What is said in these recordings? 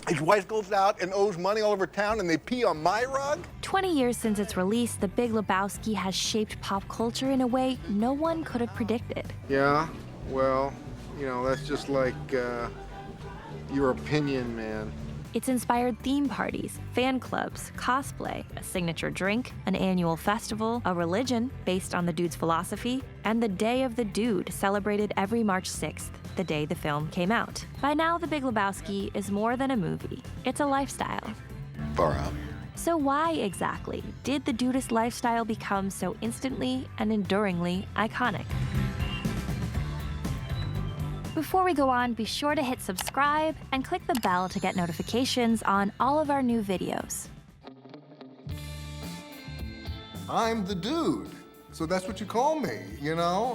His wife goes out and owes money all over town and they pee on my rug? 20 years since its release, The Big Lebowski has shaped pop culture in a way no one could have predicted. Yeah, well, you know, that's just like your opinion, man. It's inspired theme parties, fan clubs, cosplay, a signature drink, an annual festival, a religion based on the dude's philosophy, and the Day of the Dude, celebrated every March 6th, the day the film came out. By now, The Big Lebowski is more than a movie. It's a lifestyle. Far out. So why exactly did the Dudist lifestyle become so instantly and enduringly iconic? Before we go on, be sure to hit subscribe and click the bell to get notifications on all of our new videos. I'm the dude, so that's what you call me, you know?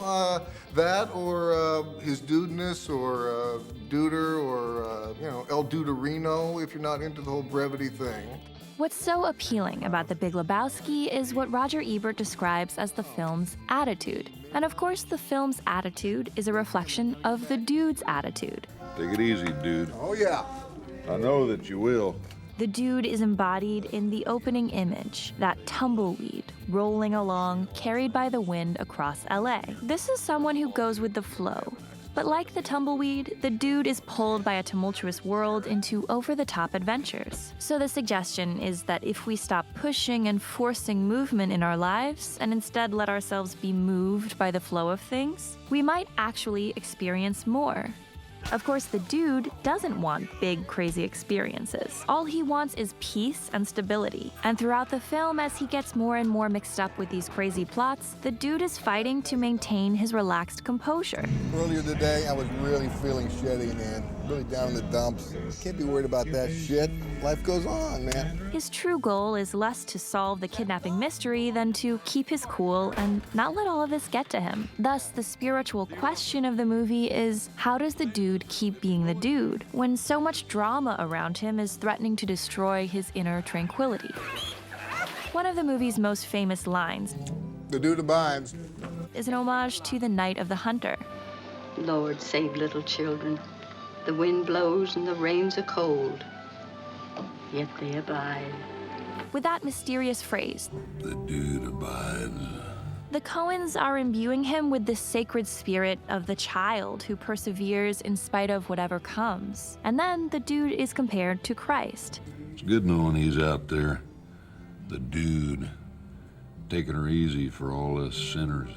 That or his dudeness or duder or, you know, El Duderino if you're not into the whole brevity thing. What's so appealing about The Big Lebowski is what Roger Ebert describes as the film's attitude. And of course, the film's attitude is a reflection of the dude's attitude. Take it easy, dude. Oh, yeah. I know that you will. The dude is embodied in the opening image, that tumbleweed rolling along, carried by the wind across LA. This is someone who goes with the flow. But like the tumbleweed, the dude is pulled by a tumultuous world into over-the-top adventures. So the suggestion is that if we stop pushing and forcing movement in our lives and instead let ourselves be moved by the flow of things, we might actually experience more. Of course, the dude doesn't want big, crazy experiences. All he wants is peace and stability. And throughout the film, as he gets more and more mixed up with these crazy plots, the dude is fighting to maintain his relaxed composure. Earlier today, I was really feeling shitty, man. Really down in the dumps. Can't be worried about that shit. Life goes on, man. His true goal is less to solve the kidnapping mystery than to keep his cool and not let all of this get to him. Thus, the spiritual question of the movie is, how does the dude keep being the dude when so much drama around him is threatening to destroy his inner tranquility? One of the movie's most famous lines, The dude abides. is an homage to the Night of the Hunter. Lord, save little children. The wind blows and the rains are cold, yet they abide. With that mysterious phrase, The dude abides. the Coens are imbuing him with the sacred spirit of the child who perseveres in spite of whatever comes. And then the dude is compared to Christ. It's good knowing he's out there. The dude. Taking her easy for all us sinners.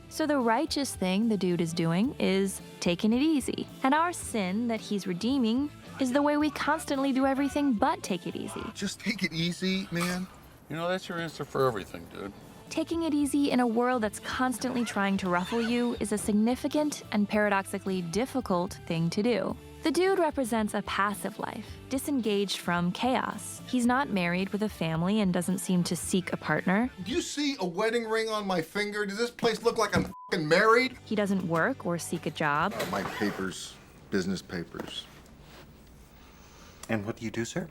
So the righteous thing the dude is doing is taking it easy. And our sin that he's redeeming is the way we constantly do everything but take it easy. Just take it easy, man. You know, that's your answer for everything, dude. Taking it easy in a world that's constantly trying to ruffle you is a significant and paradoxically difficult thing to do. The dude represents a passive life, disengaged from chaos. He's not married with a family and doesn't seem to seek a partner. Do you see a wedding ring on my finger? Does this place look like I'm fucking married? He doesn't work or seek a job. My papers, business papers. And what do you do, sir?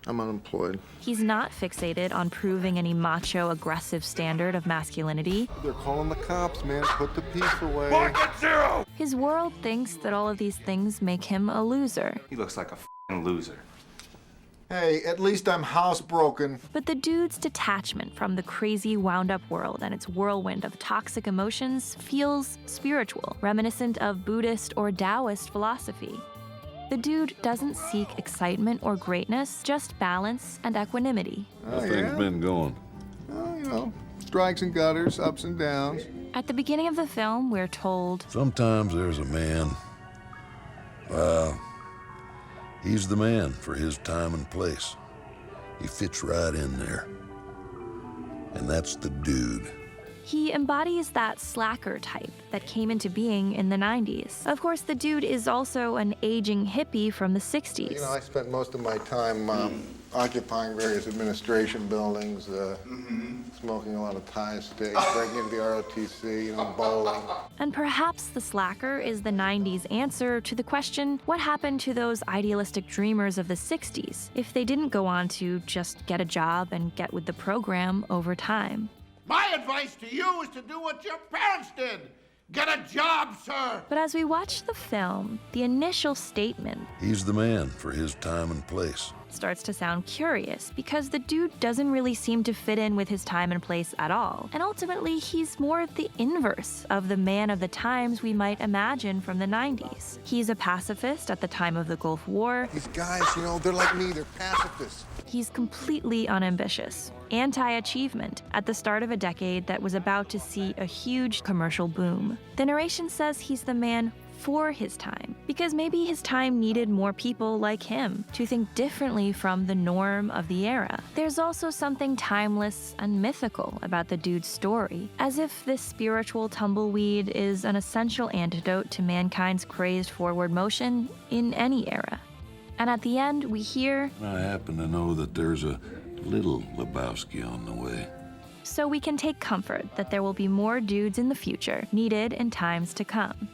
I'm unemployed. He's not fixated on proving any macho, aggressive standard of masculinity. They're calling the cops, man. Put the piece away. Market zero! His world thinks that all of these things make him a loser. He looks like a f***ing loser. Hey, at least I'm housebroken. But the dude's detachment from the crazy, wound-up world and its whirlwind of toxic emotions feels spiritual, reminiscent of Buddhist or Taoist philosophy. The dude doesn't seek excitement or greatness, just balance and equanimity. How things been going? Oh, you know, strikes and gutters, ups and downs. At the beginning of the film, we're told, Sometimes there's a man. He's the man for his time and place. He fits right in there. And that's the dude. he embodies that slacker type that came into being in the 90s. Of course, the dude is also an aging hippie from the 60s. You know, I spent most of my time occupying various administration buildings, smoking a lot of Thai sticks, breaking into the ROTC, you know, bowling. And perhaps the slacker is the 90s answer to the question, what happened to those idealistic dreamers of the 60s if they didn't go on to just get a job and get with the program over time? My advice to you is to do what your parents did. Get a job, sir! But as we watch the film, the initial statement He's the man for his time and place. starts to sound curious because the dude doesn't really seem to fit in with his time and place at all. And ultimately, he's more the inverse of the man of the times we might imagine from the 90s. He's a pacifist at the time of the Gulf War. These guys, you know, they're like me, they're pacifists. He's completely unambitious, anti-achievement at the start of a decade that was about to see a huge commercial boom. The narration says he's the man for his time, because maybe his time needed more people like him to think differently from the norm of the era. There's also something timeless and mythical about the dude's story, as if this spiritual tumbleweed is an essential antidote to mankind's crazed forward motion in any era. And at the end, we hear, I happen to know that there's a little Lebowski on the way. so we can take comfort that there will be more dudes in the future needed in times to come.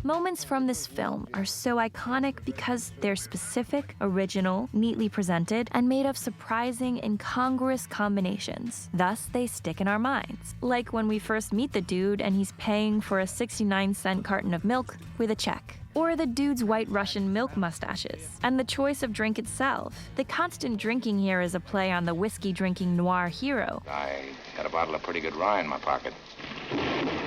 Moments from this film are so iconic because they're specific, original, neatly presented, and made of surprising, incongruous combinations. Thus, they stick in our minds. Like when we first meet the dude and he's paying for a 69-cent carton of milk with a check. Or the dude's white Russian milk mustaches. And the choice of drink itself. The constant drinking here is a play on the whiskey-drinking noir hero. I got a bottle of pretty good rye in my pocket.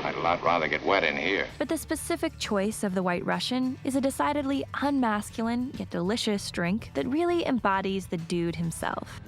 I'd a lot rather get wet in here. But the specific choice of the White Russian is a decidedly unmasculine yet delicious drink that really embodies the dude himself.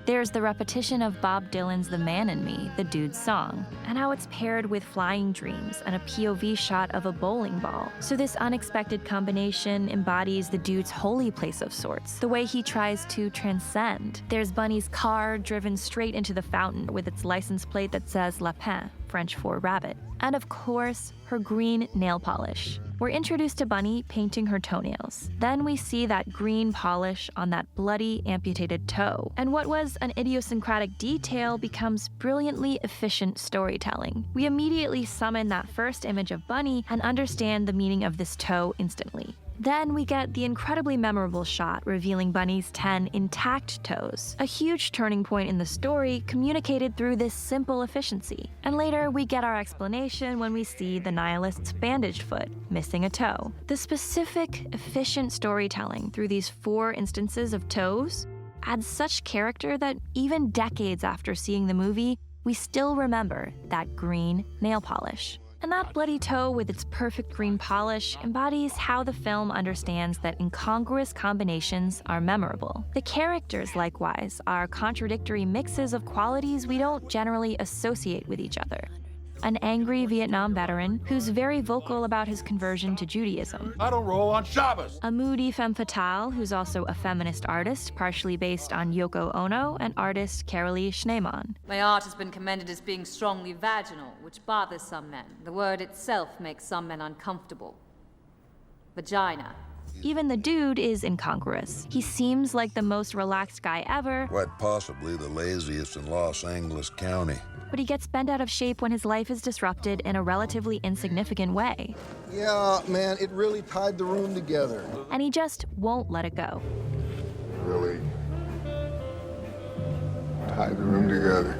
There's the repetition of Bob Dylan's The Man in Me, the dude's song, and how it's paired with flying dreams and a POV shot of a bowling ball. So this unexpected combination embodies the dude's holy place of sorts, the way he tries to transcend. There's Bunny's car driven straight into the fountain with its license plate that says Lapin, French for rabbit. And of course, her green nail polish. We're introduced to Bunny painting her toenails. Then we see that green polish on that bloody, amputated toe. And what was an idiosyncratic detail becomes brilliantly efficient storytelling. We immediately summon that first image of Bunny and understand the meaning of this toe instantly. Then we get the incredibly memorable shot revealing Bunny's 10 intact toes, a huge turning point in the story communicated through this simple efficiency. And later, we get our explanation when we see the nihilist's bandaged foot, missing a toe. The specific, efficient storytelling through these 4 instances of toes adds such character that even decades after seeing the movie, we still remember that green nail polish. And that bloody toe with its perfect green polish embodies how the film understands that incongruous combinations are memorable. The characters, likewise, are contradictory mixes of qualities we don't generally associate with each other. An angry Vietnam veteran who's very vocal about his conversion to Judaism. I don't roll on Shabbos. A moody femme fatale who's also a feminist artist, partially based on Yoko Ono and artist Carolee Schneemann. My art has been commended as being strongly vaginal, which bothers some men. The word itself makes some men uncomfortable. Vagina. Even the dude is incongruous. He seems like the most relaxed guy ever, Quite possibly the laziest in Los Angeles County. but he gets bent out of shape when his life is disrupted in a relatively insignificant way. Yeah, man, it really tied the room together. And he just won't let it go. Really tied the room together.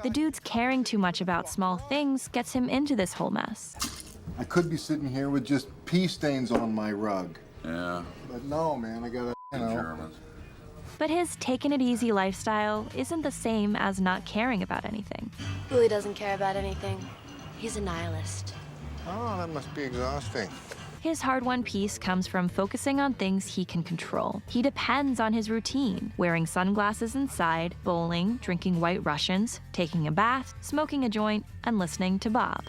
The dude's caring too much about small things gets him into this whole mess. I could be sitting here with just pee stains on my rug. Yeah, But no, man, I gotta, you know. Germans. But his taking it easy lifestyle isn't the same as not caring about anything. Willie doesn't care about anything. He's a nihilist. Oh, that must be exhausting. His hard-won peace comes from focusing on things he can control. He depends on his routine, wearing sunglasses inside, bowling, drinking White Russians, taking a bath, smoking a joint, and listening to Bob.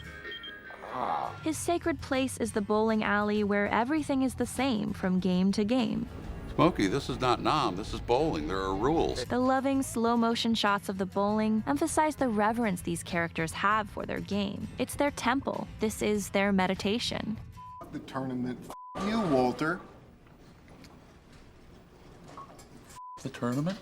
His sacred place is the bowling alley where everything is the same from game to game. Smokey, this is not Nam, this is bowling. There are rules. The loving slow-motion shots of the bowling emphasize the reverence these characters have for their game. It's their temple. This is their meditation. The tournament. You, Walter. The tournament?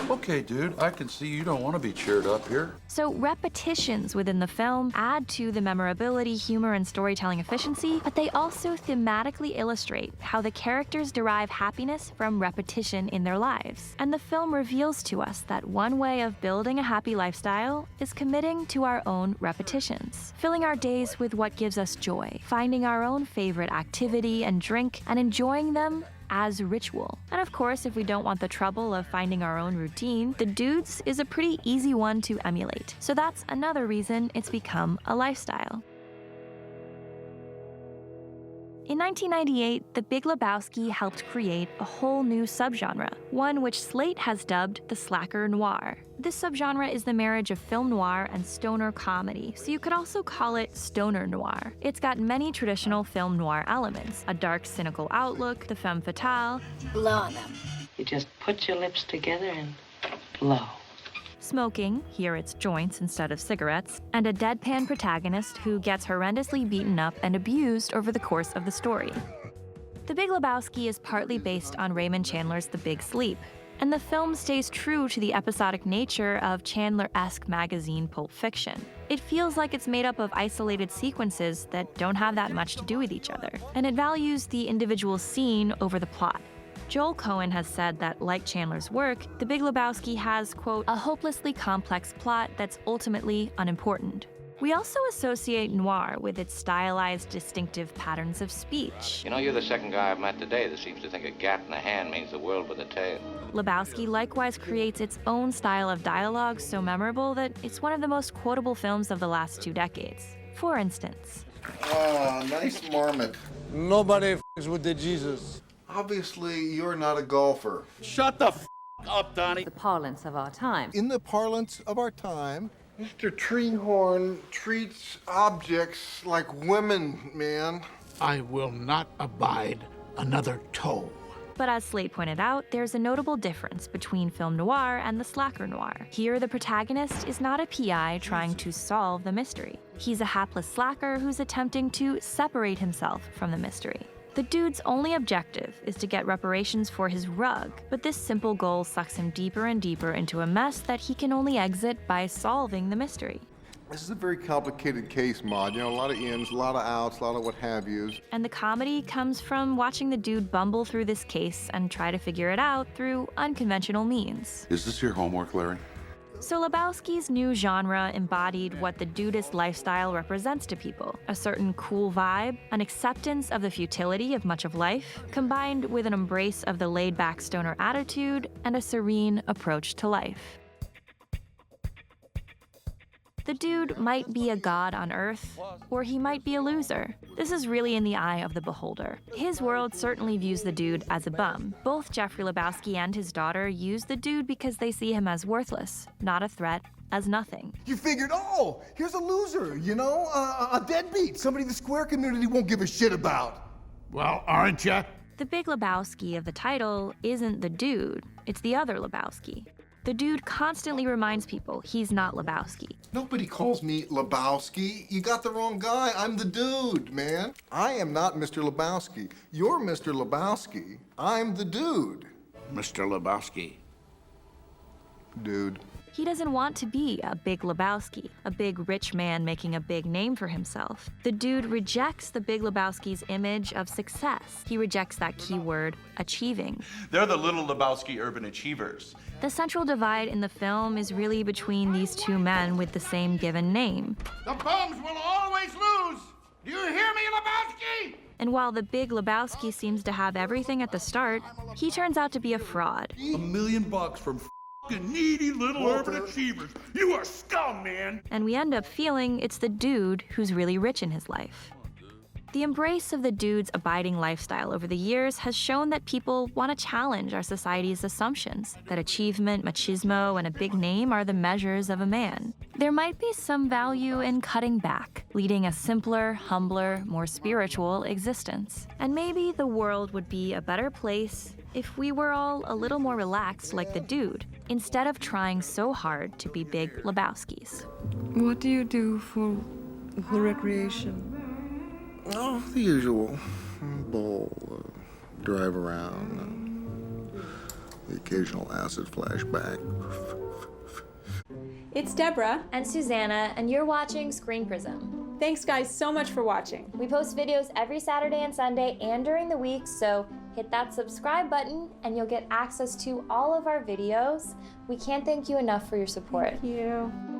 Okay, dude, I can see you don't want to be cheered up here. So repetitions within the film add to the memorability, humor, and storytelling efficiency, but they also thematically illustrate how the characters derive happiness from repetition in their lives. And the film reveals to us that one way of building a happy lifestyle is committing to our own repetitions, filling our days with what gives us joy, finding our own favorite activity and drink, and enjoying them as ritual. And of course, if we don't want the trouble of finding our own routine, The Dudes is a pretty easy one to emulate. So that's another reason it's become a lifestyle. In 1998, The Big Lebowski helped create a whole new subgenre, one which Slate has dubbed the slacker noir. This subgenre is the marriage of film noir and stoner comedy, so you could also call it stoner noir. It's got many traditional film noir elements: a dark, cynical outlook, the femme fatale, Blow on them. You just put your lips together and blow. smoking, here it's joints instead of cigarettes, and a deadpan protagonist who gets horrendously beaten up and abused over the course of the story. The Big Lebowski is partly based on Raymond Chandler's The Big Sleep, and the film stays true to the episodic nature of Chandler-esque magazine Pulp Fiction. It feels like it's made up of isolated sequences that don't have that much to do with each other, and it values the individual scene over the plot. Joel Cohen has said that, like Chandler's work, The Big Lebowski has, quote, a hopelessly complex plot that's ultimately unimportant. We also associate noir with its stylized, distinctive patterns of speech. You know, you're the second guy I've met today that seems to think a gat in the hand means the world with a tail. Lebowski likewise creates its own style of dialogue so memorable that it's one of the most quotable films of the last 2 decades. For instance, Ah, nice marmot. Nobody f***s with the Jesus. Obviously, you're not a golfer. Shut the up, Donnie. The parlance of our time. In the parlance of our time, Mr. Treehorn treats objects like women, man. I will not abide another toe. but as Slate pointed out, there's a notable difference between film noir and the slacker noir. Here, the protagonist is not a PI trying to solve the mystery. He's a hapless slacker who's attempting to separate himself from the mystery. The dude's only objective is to get reparations for his rug, but this simple goal sucks him deeper and deeper into a mess that he can only exit by solving the mystery. This is a very complicated case, Maude. You know, a lot of ins, a lot of outs, a lot of what have yous. And the comedy comes from watching the dude bumble through this case and try to figure it out through unconventional means. Is this your homework, Larry? So Lebowski's new genre embodied what the dudist lifestyle represents to people: a certain cool vibe, an acceptance of the futility of much of life, combined with an embrace of the laid-back stoner attitude and a serene approach to life. The dude might be a god on Earth, or he might be a loser. This is really in the eye of the beholder. His world certainly views the dude as a bum. Both Jeffrey Lebowski and his daughter use the dude because they see him as worthless, not a threat, as nothing. You figured, oh, here's a loser, you know, a deadbeat, somebody the square community won't give a shit about. Well, aren't ya? The Big Lebowski of the title isn't the dude, it's the other Lebowski. The dude constantly reminds people he's not Lebowski. Nobody calls me Lebowski. You got the wrong guy. I'm the dude, man. I am not Mr. Lebowski. You're Mr. Lebowski. I'm the dude. Mr. Lebowski. Dude. He doesn't want to be a big Lebowski, a big rich man making a big name for himself. The dude rejects the Big Lebowski's image of success. He rejects that key word, achieving. They're the little Lebowski urban achievers. The central divide in the film is really between these two men with the same given name. The bums will always lose! Do you hear me, Lebowski? And while the Big Lebowski seems to have everything at the start, he turns out to be a fraud. $1 million from needy little urban achievers. You are scum, man! And we end up feeling it's the dude who's really rich in his life. The embrace of the dude's abiding lifestyle over the years has shown that people want to challenge our society's assumptions, that achievement, machismo, and a big name are the measures of a man. There might be some value in cutting back, leading a simpler, humbler, more spiritual existence. And maybe the world would be a better place if we were all a little more relaxed like the dude, instead of trying so hard to be big Lebowskis. What do you do for recreation? Oh, the usual. Bowl, drive around, The occasional acid flashback. It's Deborah. And Susanna, and you're watching Screen Prism. Thanks guys so much for watching. We post videos every Saturday and Sunday and during the week, so hit that subscribe button and you'll get access to all of our videos. We can't thank you enough for your support. Thank you.